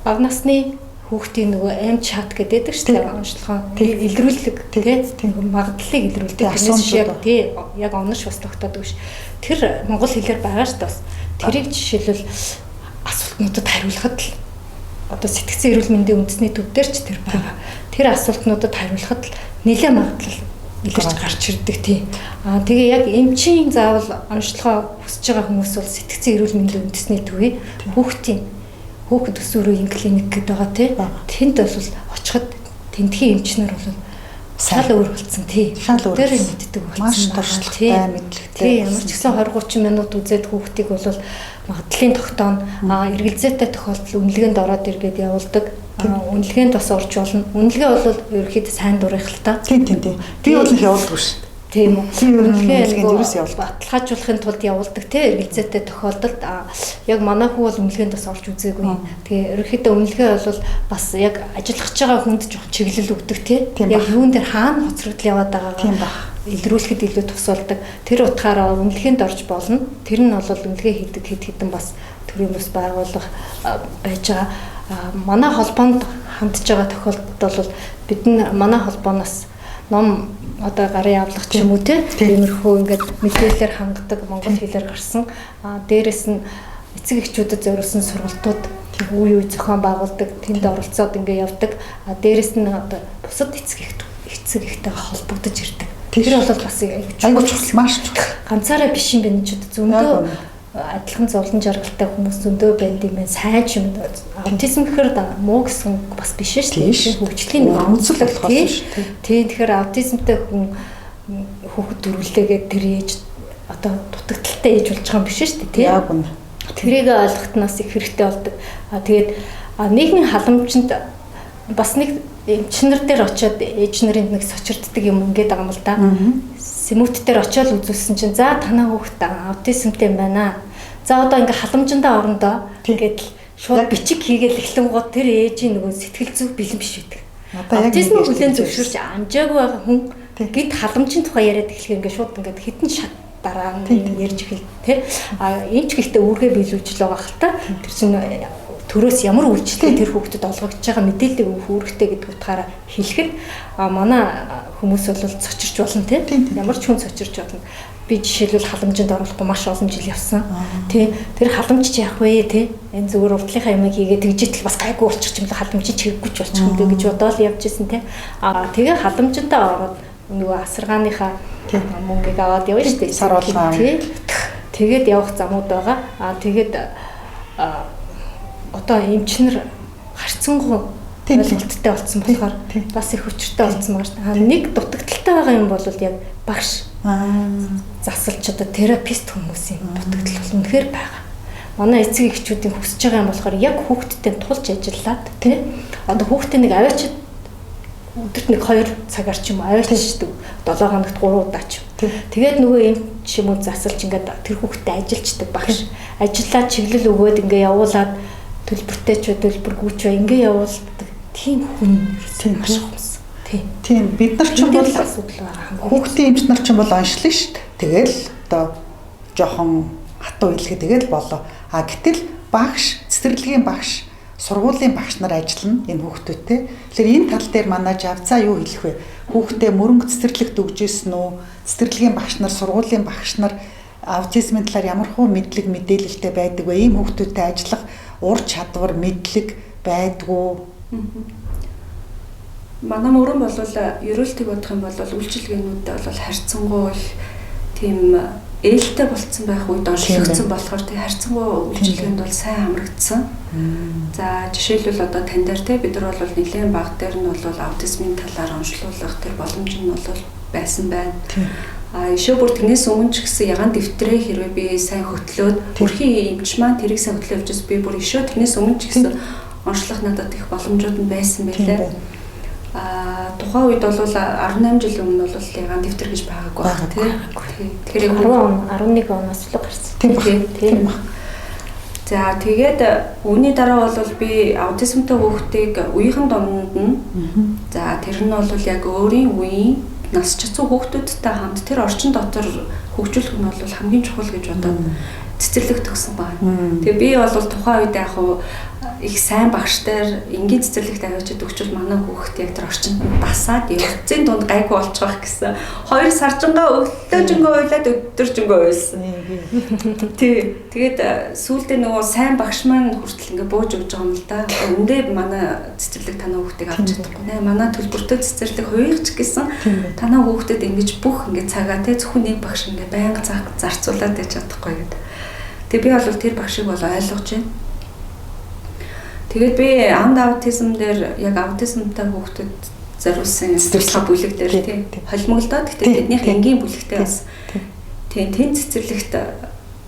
бага насны хүүхдийн нөгөө амь чат гэдэг шүү дээ. Онцлогоо илрүүлэг тий. Магадлалыг илрүүлдэг. Яг онош бас тогтоодог ш. Тэр монгол хэлээр байгаа шүү дээ. Тэрийг жишээлбэл асуултнуудад хариулахад л одоо сэтгцэн эрүүл мэндийн үндэсний төв дээр ч тэр байгаа. Тэр асуултнуудад хариулахад л нэлээд магадлал илэрч гарч ирдэг тий. Тэгээ яг эмчийн заавал онцлогоо хүсэж байгаа хүмүүс бол сэтгцэн эрүүл мэндийн үндэсний төвийн хүүхэд өсвөрийн клиник гэдэг байгаа тий. Тэнд бол очиход тентхийн эмчнэр бол шал өөр болсон тий. Шал өөр. Тэр мэддэг болсон. Маш туршлагатай мэдлэгтэй. Ямар ч гэсэн 20-30 минут үзээд хүүхдийг бол магадлалын тогтоон эргэлзээтэй тохиолдол үнэлгээнд ороод иргээд явуулдаг. Үнэлгээнд бас орж болно. Үнэлгээ бол ерөөхдөө сайн дурах л та. Тийм. Би бол их явуулдаг шүү дээ. Тийм үү. Үнэлгээнд ерөөс явуулдаг. Баталгаажуулахын тулд явуулдаг тий эргэлзээтэй тохиолдолд яг манай хүү бол үнэлгээнд бас орж үзээгүй. Тэгээ ерөөхдөө үнэлгээ бол бас яг ажиллах гэж байгаа хүнд жоох чиглэл өгдөг тий. Яг юун дээр хаана хоцрогдол яваад байгаагаа илрүүлэхэд илүү тусалдаг. Тэр утгаараа үнэлгээнд орж болно. Тэр нь бол үнэлгээ хийдэг хэд хэдэн бас төрийн бас байгууллага байж байгаа. Манай холбоонд хандж байгаа тохиолдолд бол бид манай холбооноос ном одоо гарын авлага ч юм уу тиймэрхүү ингээд мэдээлэлээр хангадаг монгол хэлээр гарсан. Дээрэс нь эцэг эхчүүдэд зориулсан сургалтууд үе зохион байгуулдаг, тэнд оролцоод ингээд явдаг. Дээрэс нь одоо бусад эцэг эхтэй холбогдож ирдэг. Тэр бол бас айгуу чухал, маш чухал. Ганцаараа биш юм байна ч зөндөө адилхан зовлон жаргалтай хүмүүс зөндөө байд юм байна. Сайн ч юм. Аутизм гэхээр муу гэсэн бас биш шүү дээ. Хөгжлийн онцлог болох шүү дээ. Тийм тэгэхээр аутизмтай хүн хүүхэд төрүүлээгээд тэр ээж одоо дутагдaltaй ээж болж байгаа юм биш шүү дээ. Яг үнэ. Тэрийг ойлгохноос их хэрэгтэй болдог. Тэгээд нийгмийн халамжинд бас нэг эмчнэр дээр очиод ээж нарын нэг сочирддаг юм ингээд байгаа юм л да. Сэмүүт дээр очиод үзүүлсэн чинь за танаа хүүхэд аутизмтэй юм байна. За одоо ингээ халамжиндаа орондоо ингээд шууд бичиг хийгээл эхлэн гоо тэр ээжийн нөгөө сэтгэл зүйн бэлэн биш байдаг. Аутизм хүлэн зөвшөөрч амжаагүй байгаа хүн гэд халамжийн тухай яриад эхлэх ингээ шууд ингээ хитэн шат дараа нь ярьж эхэл тий. Энд ч гэхдээ үүргээ биелүүлж л байгаа хэл та. Тэр чинь төрөөс ямар үйлчлэл тэр хүүхдэд олгогдож байгаа мэдээллийг үүрэгтэй гэдэг утгаараа хэлэхэд манай хүмүүс бол цочирч болно тийм ямар ч хүн цочирч болно. би жишээлбэл халамжинд оруулахгүй маш олон жил явсан. Тий. Тэр халамж чи яах вэ тий? Энэ зүгээр урдлынхаа юм хийгээд тэгжитэл бас гайгүй болчих юм л халамж чи хэрэггүй ч болчих юм дөө гэж бодоод явж исэн тий. Тэгээ халамжиндаа ороод нөгөө асаргааныхаа мөнгийг аваад явна шүү дээ. Саруулгаа. Тий. Тэгээд явах замууд байгаа. Тэгээд одоо эмчнэр харьцангуй ойлголттой болсон болохоор бас их хүчтэй болсон байгаа. Нэг дутагдaltaй байгаа юм бол яг багш засалч одоо терапевт хүмүүсийн дутагдал бол үнэхээр байгаа. Манай эцэг эхчүүдийн хүсэж байгаа юм болохоор яг хүүхдтэй тулж ажиллаад тий одоо хүүхдээ нэг аваачид өдөрт нэг 2 цагаар ч юм уу аваачдаг 7 хоногт 3 удаа ч. Тэгээд нөгөө эмч юм уу засалч ингээд тэр хүүхдэд ажиллаждаг багш. Ажиллаад чиглэл өгөөд ингээ явуулаад төлбөртэй ч төлбөргүй ч ингээ явуулдаг. Тийм хүн маш хүмүүс. Тийм бид нар ч юм бол хүүхдийн эмч нар ч юм бол онцлог шүү дээ. Тэгэл одоо жоохон хатуу хэлэхэд тэгэл болоо. Гэтэл багш, цэцэрлэгийн багш, сургуулийн багш нар ажиллана энэ хүүхдүүдтэй. Тэгэхээр энэ тал дээр манай Жавцаа юу хэлэх вэ? Хүүхдээ мөрөнгө цэцэрлэгт өгж ирсэн үү? Цэцэрлэгийн багш нар, сургуулийн багш нар аутизмын талаар ямар хөө мэдлэг мэдээлэлтэй байдаг вэ? Ийм хүүхдүүдтэй ажиллах ур чадвар, мэдлэг байдгүй. Манай мөрөн бол ерөөлтийг бодох юм бол үйлчилгээнүүдтэй бол харьцангуй тийм ээлтэй болцсон байх үед онцлогдсон болохоор тийм харьцангуй үйлчилгээнд бол сайн хамрагдсан. За жишээлбэл одоо тань дээр те бид нар бол нэлээд баг дээр нь бол аутизмын талаар онцлуулах тэр боломж нь бол байсан байна. Ишөө бүр тэрнээс өмнө ч гэсэн ягаан дэвтрээ хэрвээ би сайн хөтлөөд бүрхийн эмч маань тэрийг сайн хөтлөө явж би бүр ишөө тэрнээс өмнө ч гэсэн онцлох надад их боломжууд нь байсан байлаа. Тухайн үед бол 18 жил өмнө бол ягаан дэвтэр гэж байгаагүй байна тийм. Тэгэхээр 11 оноос л гарсан. Тийм. За тэгээд үүний дараа бол би аутизмтай хүүхдийг үеийнхэн донд нь за тэр нь бол яг өөрийн үеийн нас цэцүү хүүхдүүдтэй хамт тэр орчин дотор хөгжүүлэх нь бол хамгийн чухал гэж бодоод цэцэрлэг төгсөн байна. Тэгээ би бол тухайн үед яг их сайн багштай энгийн цэцэрлэгт авчид өгчвөл манай хүүхд яг тэр орчинд басаад эцсийн дунд гайгүй болчих гэсэн. 2 саржингаа өглөөжингөө уйлаад өдөржингөө уйлсан. Тий. Тэгээд сүүлдээ нөгөө сайн багш маань хүртэл ингээ бууж өгч байгаа юм л да. Өндөө манай цэцэрлэг танаа хүүхдийг авч чадахгүй нэ. Манай төлбөртэй цэцэрлэг хувирч гэсэн танаа хүүхдэд ингэж бүх ингээ цагаа те зөвхөн нэг багш ингээ байнга зарцуулаад байж чадахгүй гэдэг. Тэгээ би бол тэр багшийг бол ойлгож байна. Тэгээд би анд аутизм дээр яг аутизмтай хүүхдэд зориулсан цэцэрлэг бүлэг дээр тийм холимогдоод гэхдээ тэднийх энгийн бүлэгтэй бас тийм тэн цэцэрлэгт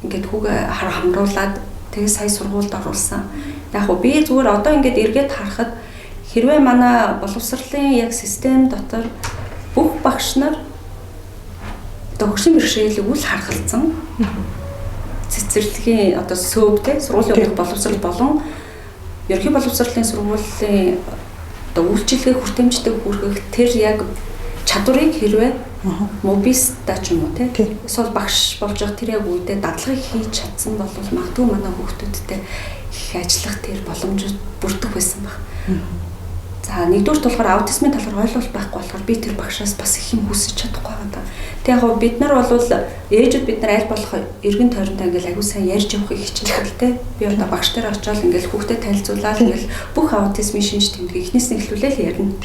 ингээд хүүгээ хамруулад тэгээд сая сургуульд оруулсан. Яг уу би зүгээр одоо ингээд эргээд харахад хэрвээ манай боловсролын яг систем дотор бүх багш нар догшин бэрхшээлийг үл харгалзсан цэцэрлэгийн одоо сөөв те сургуулийн боловсрол болон ерөнхий боловсролын сургуулийн одоо үйлчилгээ хүртээмжтэй хүргэх тэр яг чадварыг хэрвээ мобиста ч юм уу те эсвэл багш болж байгаа тэр яг үедээ дадлагыг хийж чадсан бол магадгүй манай хүүхдүүдтэй их ажиллах тэр боломжууд бүрдэх байсан баг. За нэгдүгээр болохоор аутизмын талаар ойлголт байхгүй болохоор би тэр багшаас бас их юм хүсэж чадахгүй байгаа. Тэг яг бид нар бол ээжүүд бид нар аль болох эргэн тойронтой ингээл аягүй сайн ярьж явахыг хичээдэг те. Би одоо багш дээр очиод ингээл хүүхдэд танилцуулаад ингээл бүх аутизмын шинж тэмдэг эхнээс нь эхлүүлээл ярина.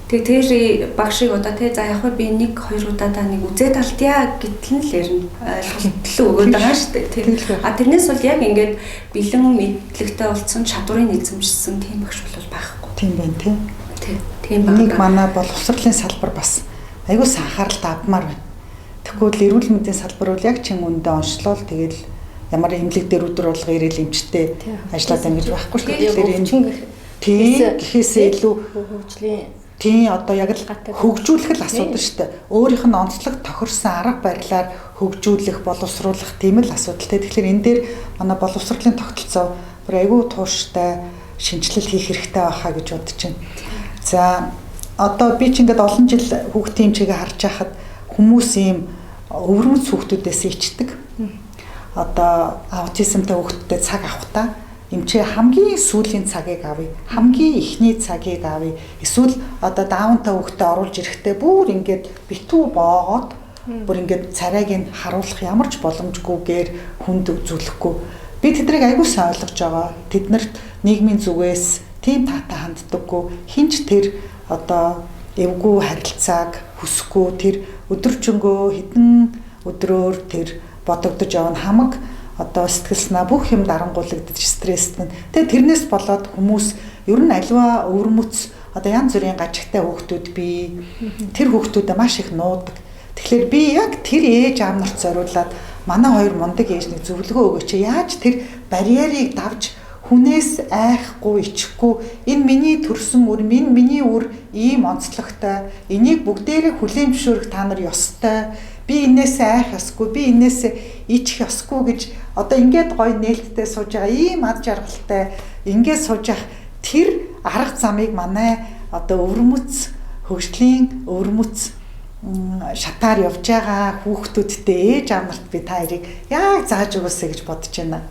Тэгээ тэр багшийг одоо те за яг би 1-2 удаадаа нэг үзээд алдъя гэтэл л ярина. Ойлголт өгөөд байгаа шүү дээ тийм. Тэрнээс бол яг ингээд бэлэн мэдлэгтэй болсон чадварыг эзэмшсэн тийм багш бол байхгүй. Тийм байна тийм. Тийм байна. Нэг манай боловсролын салбар бас айгүй анхааралтай авмаар байна. Тэгвэл эрүүл мэндийн салбар бол яг чин үндэ онцлол тэгэл ямар эмнэлэг дээр өдөр болго ирээл эмчтэй ажиллаад байна гэж байхгүй шүү дээ. Тэгэхээр энэ тийм гэхээсээ илүү хөгжлийн тийм одоо яг л хөгжүүлэх л асуудал шүү дээ. Өөрийнх нь онцлог тохирсон арга барилаар хөгжүүлэх, боловсруулах тийм л асуудалтай. Тэгэхээр энэ дээр манай боловсролын тогтолцоо бүр айгүй тууштай шинжилэл хийх хэрэгтэй байхаа гэж бодож байна. За одоо би ч ингээд олон жил хүүхдийн эмчигээ харж байхад хүмүүс ийм өвөрмөц хүүхдүүдээс ичдэг. Одоо аутизмтай хүүхдтэй цаг авахтаа эмчээ хамгийн сүүлийн цагийг авъя. Хамгийн ихний цагийг авъя. Эсвэл одоо даунтай хүүхдэд оруулж ирэхдээ бүр ингээд битүү боогоод бүр ингээд царайг нь харуулах ямар ч боломжгүйгээр хүнд үзүүлэхгүй. Би тэднийг аягүй сайн ойлгож байгаа. Тэднэрт нийгмийн зүгээс тийм таатай ханддаггүй. Хинч тэр одоо эвгүй харилцааг хүсэхгүй, тэр өдөржингөө хэдэн өдрөөр тэр бодогдож явна хамаг одоо сэтгэл санаа бүх юм дарангуулагдаж стресстэй. Тэгээ тэрнээс болоод хүмүүс ер нь аливаа өвөрмөц одоо янз бүрийн гажигтай хүүхдүүд бий. Тэр хүүхдүүдэд маш их нуудаг. Тэгэхээр би яг тэр ээж аав нарт зориулаад манай хоёр мундаг ээж нэг зөвлөгөө өгөөч. Яаж тэр барьерийг давж хүнээс айхгүй, ичихгүй энэ миний төрсөн үр, миний үр ийм онцлогтой. Энийг бүгдээрээ хүлээн зөвшөөрөх та нар ёстой. Би энээсээ айх ёсгүй, би энээсээ ичих ёсгүй гэж одоо ингээд гоё нээлттэй сууж байгаа ийм ад жаргалтай ингээд сууж явах тэр арга замыг манай одоо өвөрмөц хөгжлийн өвөрмөц шатаар явж байгаа хүүхдүүдтэй ээж аав нарт би та хоёрыг яг зааж өгөөсэй гэж бодож байна.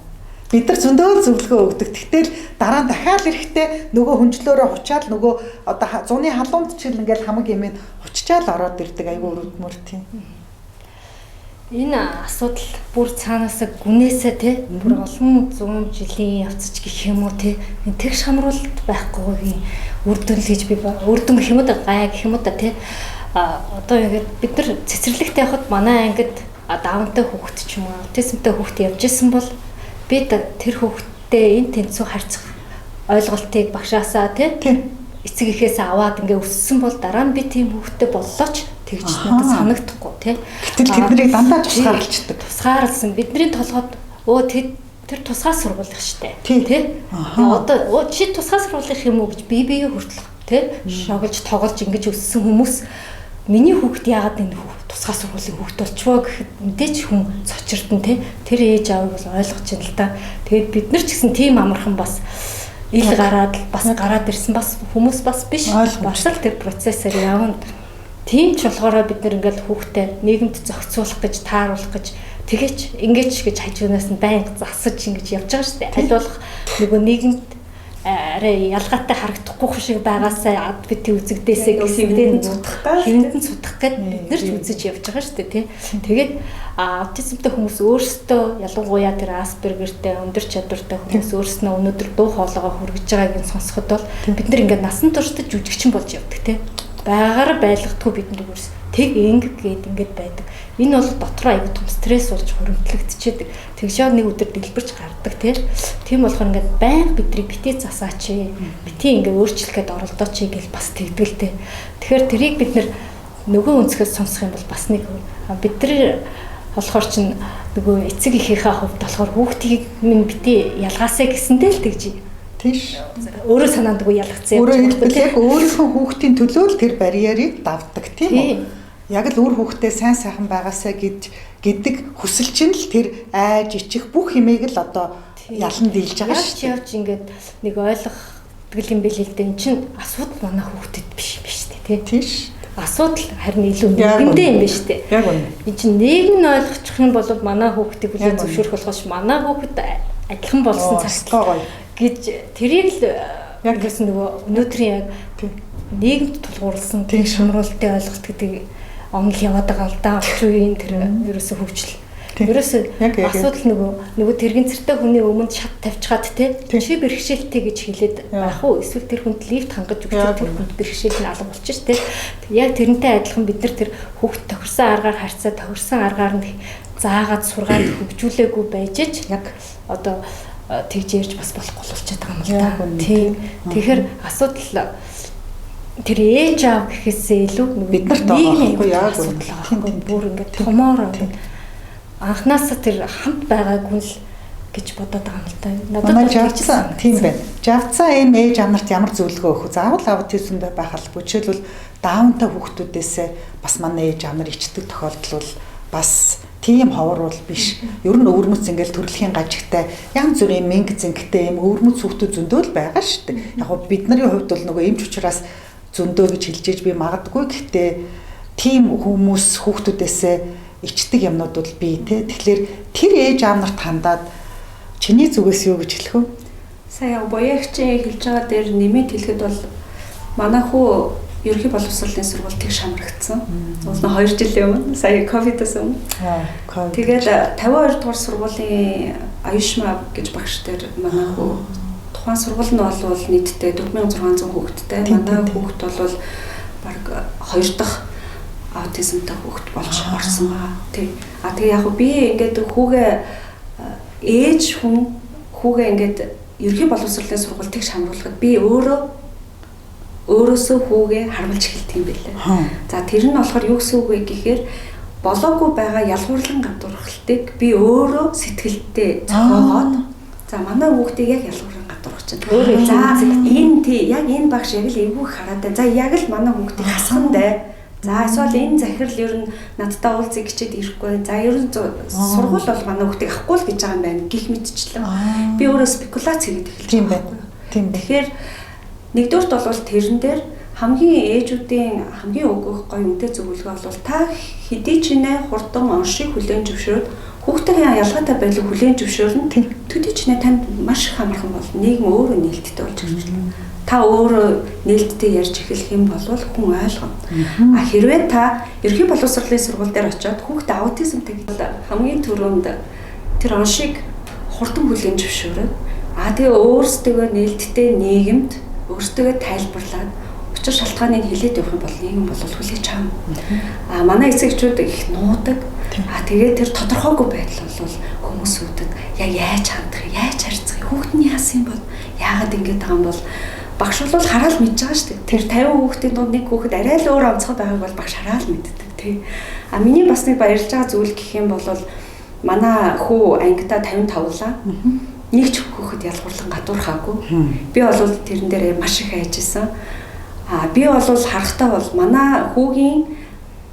Бид нар зөндөө зөвлөгөө өгдөг. Тэгтэл дараа нь дахиад ирэхдээ нөгөө хүнжлөөрөө хучаал нөгөө одоо зуны халуунд чил ингээд хамаг юм хуччаал ороод ирдэг айгүй өрөвдмөр тийм. Энэ асуудал бүр цаанаасаа гүнээсээ тий бүр олон 100 жилийн явцч гэх юм уу тий тэгш хамруулалт байхгүйгийн үр дүн л гэж би үр дүн гэх юм уу гай гэх юм уу тий одоо ингээд бид нар цэцэрлэгт явхад манай ангид даунтай хүүхэд ч юм уу аутизмтай хүүхэд явж исэн бол бид тэр хүүхэдтэй энэ тэнцүү харьцах ойлголтыг багшаасаа тий эцэг эхээс аваад ингээ өссөн бол дараа нь би тийм хүүхэдтэй боллоо ч тэгж надад санагдахгүй тий. Гэтэл тэднийг дандаа тусгаарлцдаг. Тусгаарлсан. Бидний толгойд тэр тусгай сургуулах штэ. Тий. Одоо чи тусгай сургуулах юм уу гэж бие хүртэл тий шоглож тоглож ингэж өссөн хүмүүс миний хүүхд яагаад энэ тусгай сургуулийн хүүхд болчихвоо гэхэд мэдээч хүн цочирдэн тий. Тэр ээж аавыг бол ойлгож байна л да. Тэгээд бид нар ч гэсэн тийм амархан бас ил гараад ирсэн бас хүмүүс бас биш. Бас л тэр процессор явна. Тийм ч болохоор бид нар ингээл хүүхдээ нийгэмд зохицуулах гэж тааруулах гэж тэгээч ингэж гэж хажуунаас нь байнга засаж ингэж явж байгаа шүү дээ. Аль болох нөгөө нийгэмд арай ялгаатай харагдахгүй шиг байгаасаа ад бити үзэгдээсээ гэсэндээ хэвэндэн цутгах гээд бид нар ч үзэж явж байгаа шүү дээ тий. Тэгээд аутизмтай хүмүүс өөрсдөө ялангуяа тэр аспергертэй өндөр чадвартай хүмүүс өөрснөө өнөөдөр дуу хоолойгоо хүргэж байгааг нь сонсоход бол бид нар ингээд насан туршид жүжигчин болж явдаг тий. Байгаагаар байлгадгүй бидний өөрс тэг ингээд байдаг. Энэ бол дотроо аягүй том стресс болж хөрөмтлөгдчихэд тэгшээ нэг өдөр дэлбэрч гардаг тийм болохоор ингээд байнга бидний битээ засаач битээ ингээд өөрчлөх гээд оролдооч гэж бас тэгдэлтэй. Тэгэхээр тэрийг бид нөгөө өнцгөөс сонсох юм бол бас нэг бид нар болохоор чинь нөгөө эцэг эхийнхээ хувьд болохоор хүүхдийг минь битээ ялгаасаа гэсэндээ л тэгж тийш. Өөрөө санаандгүй ялгцсан. Өөрөө хэлбэл яг өөрийнхөө хүүхдийн төлөө л тэр барьерийг давдаг тийм үү? Яг л үр хүүхдээ сайн сайхан байгаасаа гэдэг хүсэл чинь л тэр айж ичих бүх юмыг л одоо ялан дийлж байгаа шүү дээ. Явж ингээд нэг ойлгох юм бэл л дээ. Энд чинь асуудал манай хүүхдэд биш дээ тийш. Асуудал харин илүү нийгэмдээ юм биш дээ. Яг үнэ. Энд чинь нийгэм нь ойлгочих юм бол манай хүүхдийг хүлээн зөвшөөрөх болгош манай хүүхэд адилхан болсон цагтаа гэж тэрийг л яг гэсэн нөгөө өнөөдрийн яг нийгэмд тулгуурласан тийм шумруулалтын ойлголт гэдэг онл яваад байгаа л да. Орчин үеийн тэр ерөөсө хөгжил. Ерөөсө асуудал нөгөө тэргийн цэртэй хүний өмнөд шат тавьчихад чи бэрхшээлтэй гэж хэлээд байх уу? Эсвэл тэр хүнд лифт хангаж өгч тэр хүнд бэрхшээл нь алга болчих ш. Яг тэрнтэй адилхан бид нар тэр хүүхд тохирсон аргаар харьцаа тохирсон аргаар нь заагаад сургаад хөгжүүлээгүй байж ч яг одоо тэгж ярьж бас болохгүй болчиход байгаа юм л да. Тийм. Тэгэхээр асуудал тэр ээж аав гэхээсээ илүү бид нарт байгаа яг асуудал бүр ингээд томоор анхнаасаа тэр хамт байгаагүй л гэж бодоод байгаа юм л да. Надад жавцсан тийм байна. Жавцсан эм ээж аав нарт ямар зөвлөгөө өгөх вэ? Заавал аутизмд байх албагүй. Жишээлбэл даунтай хүүхдүүдээс бас манай ээж аав нар ичдэг тохиолдол бол бас тийм ховор бол биш. Ер нь өвөрмөц ингээл төрөлхийн гажигтай янз бүрийн мэнг зэнхтэй юм өвөрмөц хүүхдүүд зөндөө л байгаа шүү дээ. Яг нь бидний хувьд бол нөгөө эмч учраас зөндөө гэж хэлжээж би магадгүй. Гэхдээ тийм хүмүүс хүүхдүүдээсээ ичдэг юмнууд бол бий те. Тэгэхээр тэр ээж аав нарт хандаад чиний зүгээс юу гэж хэлэх вэ? Сая боягчийн хэлж байгаа дээр нэмээд хэлэхэд бол манай хүү ерөнхий боловсролын сургууль тэг шамрагдсан. Уул нь 2 жилийн өмнө сая ковидос өмнө. Тэгээд 52 дугаар сургуулийн Аюшма гэж багш дээр манай хүү тухайн сургууль нь бол нийтдээ 4600 хүүхэдтэй. Манай хүүхэд бол баг 2 дахь аутизмтай хүүхэд болж орсон байгаа. Тэг. Тэгээ яг би ингээд ээж хүн хүүгээ ингээд ерөнхий боловсролын сургууль тэг шамруулахад би өөрөөсөө хүүгээ харуулж эхэлдэг юм байлээ. За тэр нь болохоор юу гэсэн үг вэ гэхээр болоогүй байгаа ялгуурлан гадуурхалтыг би өөрөө сэтгэлдээ зохиогоод за манай хүүхдийг яг ялгуурлан гадуурхаж байна. За энэ яг энэ багш яг л эвгүй хараад байна. За яг л манай хүүхдийг хасхандаа. За эсвэл энэ захирал ер нь надтай уулзъя гэчихэд ирэхгүй. За ер нь сургууль бол манай хүүхдийг авахгүй л гэж байгаа юм байна. Гэх мэтчлэн би өөрөө спекулац хийгээд эхэлж байгаа. Тийм. Тэгэхээр нэгдүгürt бол тэрэн дээр хамгийн ээжүүдийн хамгийн өгөх гоё үнэтэй зөвлөгөө бол та хэдий ч нэ хурдан оншиг хүлээн зөвшөөрөд хүүхдийн ялгаатай байдлыг хүлээн зөвшөөрнө. Төдий ч нэ танд маш их амархан бол нийгэм өөрөө нээлттэй болж ирж байна. Та өөрөө нээлттэй ярьж эхлэх юм бол хүн ойлгоно. Хэрвээ та ерөнхий боловсролын сургууль дээр очиод хүүхдээ аутизмтэй гэдэг хамгийн түрүүнд тэр оншиг хурдан хүлээн зөвшөөрөд тэгээ өөрсдөө нээлттэй нийгэмд өөрсдөө тайлбарлаад учир шалтгааныг хэлээд явах юм бол нийгэм бол хүлээж авна. Манай эцэгчүүд их нуудаг. Тэгээд тэр тодорхойгүй байдал бол хүмүүсүүдэд яг яаж хандах, яаж харьцах, хүүхдний яасан бол яагаад ингэж байгаа юм бол багш бол хараад мэдж байгаа шүү дээ. Тэр 50 хүүхдийн дунд нэг хүүхэд арай л өөр онцгой байгааг бол багш хараад мэддэг тий. Миний бас нэг баярлж байгаа зүйл гэх юм бол манай хүү ангита 55 лаа. Нэг ч хүүхэд ялгуурлан гадуурхаагүй. Би бол тэрэн дээр маш их хайжсэн. Би бол харахтаа бол манай хүүгийн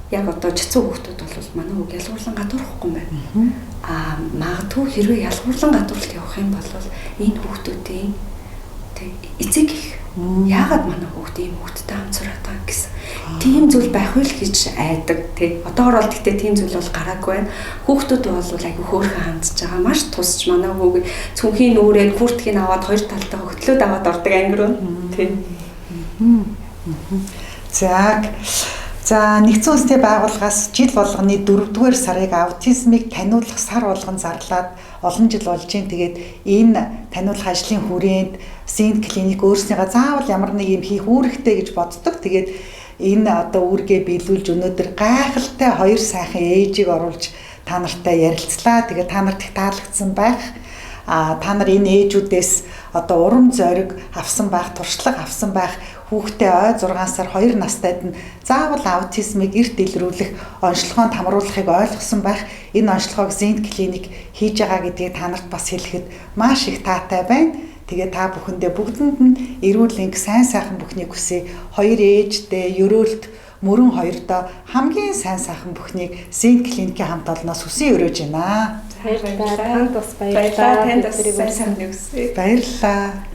яг одоо жицүү хүүхдүүд бол манай хүүг ялгуурлан гадуурхахгүй юм байна. Магадгүй хэрвээ ялгуурлан гадуурлалт явах юм бол энэ хүүхдүүдийн эцэг их яагаад манай хүүхд ийм хүүхдтэй хамцраад байгаа гэсэн тийм зүйл байх үйл гэж айдаг тий. Одоогор бол гэхдээ тийм зүйл бол гараагүй байна. Хүүхдүүд бол айгүй хөөрхөн хандж байгаа. Маш тусч манай хүүг цүнхийн нүрээд хүртгийг аваад хоёр талтай хөтлөөд аваад ордог ангир нь тий. За нэгдсэн үндэсний байгууллагаас жил болгоны 4-р сарыг аутизмыг таниулах сар болгон зарлаад олон жил болж байна. Тэгээд энэ таниулах ажлын хүрээнд Синт клиник өөрснийгаа заавал ямар нэг юм хийх үүрэгтэй гэж боддог. Тэгээд энэ одоо үүргээ биелүүлж өнөөдөр гайхалтай 2 сайхан ээжийг оруулж та нартай ярилцлаа. Тэгээд та нарт их таалагдсан байх. Та нар энэ ээжүүдээс одоо урам зориг авсан байх, туршлага авсан байх. Хүүхдээ ой 6 сар 2 настайд нь заавал аутизмыг эрт илрүүлэх онцлогоонд хамруулахыг ойлгосон байх. Энэ онцлогоог Синт клиник хийж байгаа гэдгийг та нарт бас хэлэхэд маш их таатай байна. Тэгээ та бүхэндээ бүгдэнд нь эрүүл энх сайн сайхан бүхнийг хүсье. 2 ээжтэй ерөөлт мөрөн 2доо хамгийн сайн сайхан бүхнийг Синт клиникийн хамт олноос хүсье өрөөж байна. Баярлалаа. Танд бас баярлалаа. Танд бас сайн сайхан хүсье. Баярлалаа.